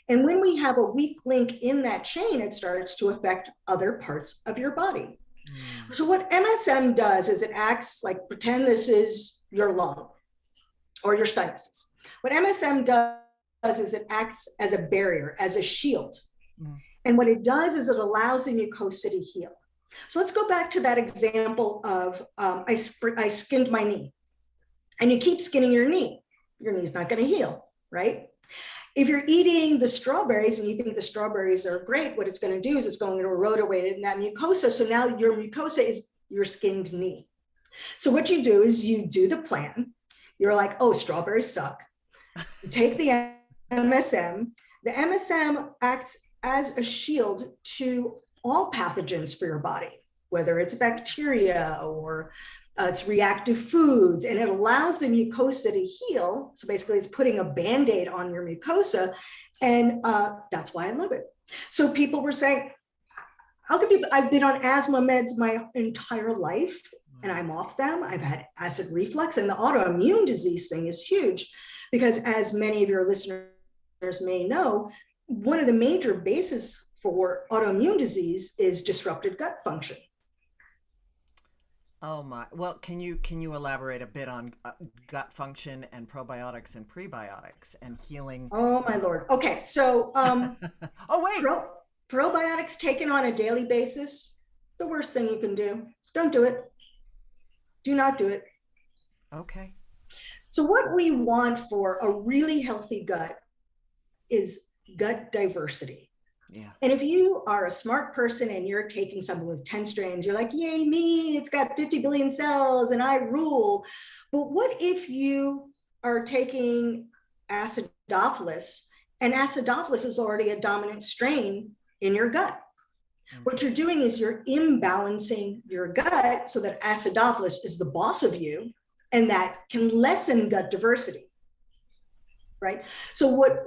And when we have a weak link in that chain, it starts to affect other parts of your body. So what MSM does is it acts like, pretend this is your lung or your sinuses. What MSM does is it acts as a barrier, as a shield. And what it does is it allows the mucosa to heal. So let's go back to that example of I skinned my knee, and you keep skinning your knee's not going to heal, right? If you're eating the strawberries and you think the strawberries are great, what it's going to do is it's going to erode away in that mucosa. So now your mucosa is your skinned knee. So what you do is you do the plan. You're like, oh, strawberries suck. You take the MSM. The MSM acts as a shield to all pathogens for your body, whether it's bacteria or It's reactive foods, and it allows the mucosa to heal. So basically, it's putting a Band-Aid on your mucosa, and that's why I love it. So people were saying, how could people, I've been on asthma meds my entire life, and I'm off them. I've had acid reflux, and the autoimmune disease thing is huge because, as many of your listeners may know, one of the major bases for autoimmune disease is disrupted gut function. Oh my! Well, can you elaborate a bit on gut function and probiotics and prebiotics and healing? Oh my Lord! Okay, so oh wait, probiotics taken on a daily basis, the worst thing you can do. Don't do it. Do not do it. Okay. So what we want for a really healthy gut is gut diversity. Yeah. And if you are a smart person and you're taking something with 10 strains, you're like, yay, me, it's got 50 billion cells and I rule. But what if you are taking acidophilus, and acidophilus is already a dominant strain in your gut? What you're doing is you're imbalancing your gut so that acidophilus is the boss of you, and that can lessen gut diversity, right? So what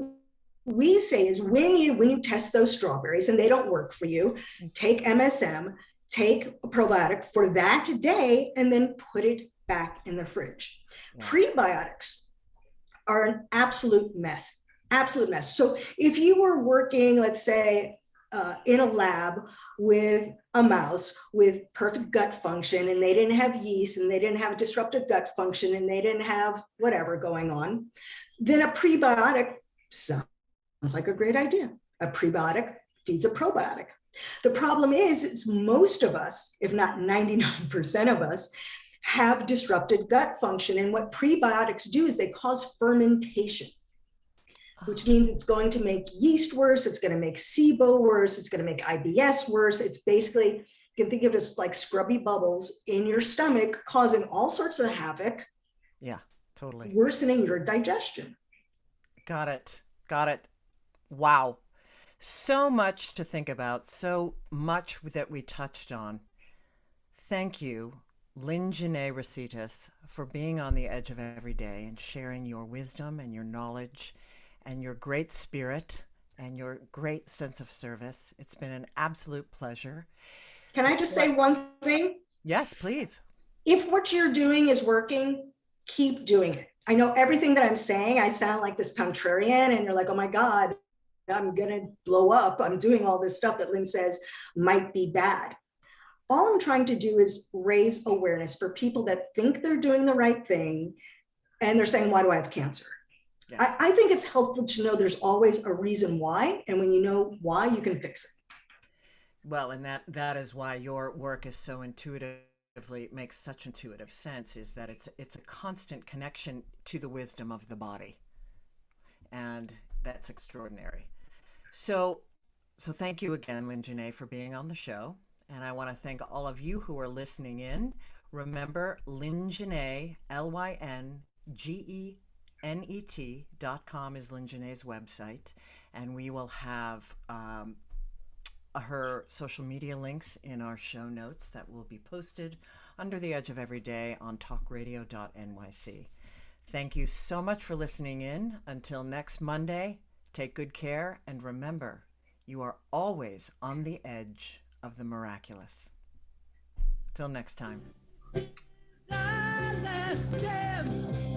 we say is when you test those strawberries and they don't work for you, take MSM, take a probiotic for that day, and then put it back in the fridge. Yeah. Prebiotics are an absolute mess. So if you were working, let's say, in a lab with a mouse with perfect gut function, and they didn't have yeast, and they didn't have disrupted gut function, and they didn't have whatever going on, then a prebiotic sounds like a great idea. A prebiotic feeds a probiotic. The problem is most of us, if not 99% of us, have disrupted gut function. And what prebiotics do is they cause fermentation, which means it's going to make yeast worse. It's going to make SIBO worse. It's going to make IBS worse. It's basically, you can think of it as like scrubby bubbles in your stomach, causing all sorts of havoc. Yeah, totally. Worsening your digestion. Got it. Wow. So much to think about, so much that we touched on. Thank you, Lyn-Genet Recitas, for being on the edge of every day and sharing your wisdom and your knowledge and your great spirit and your great sense of service. It's been an absolute pleasure. Can I just say one thing? Yes, please. If what you're doing is working, keep doing it. I know everything that I'm saying, I sound like this contrarian, and you're like, oh my God, I'm going to blow up. I'm doing all this stuff that Lynn says might be bad. All I'm trying to do is raise awareness for people that think they're doing the right thing, and they're saying, why do I have cancer? Yeah. I think it's helpful to know there's always a reason why, and when you know why, you can fix it. Well, and that is why your work is so intuitively, makes such intuitive sense, is that it's a constant connection to the wisdom of the body. And that's extraordinary. So thank you again, Lyn-Genet, for being on the show. And I want to thank all of you who are listening in. Remember, Lyn-Genet, LYNGENET.com is Lyn-Genet's website. And we will have her social media links in our show notes that will be posted under the edge of every day on TalkRadio.NYC. Thank you so much for listening in. Until next Monday, take good care, and remember, you are always on the edge of the miraculous. Till next time. The last steps.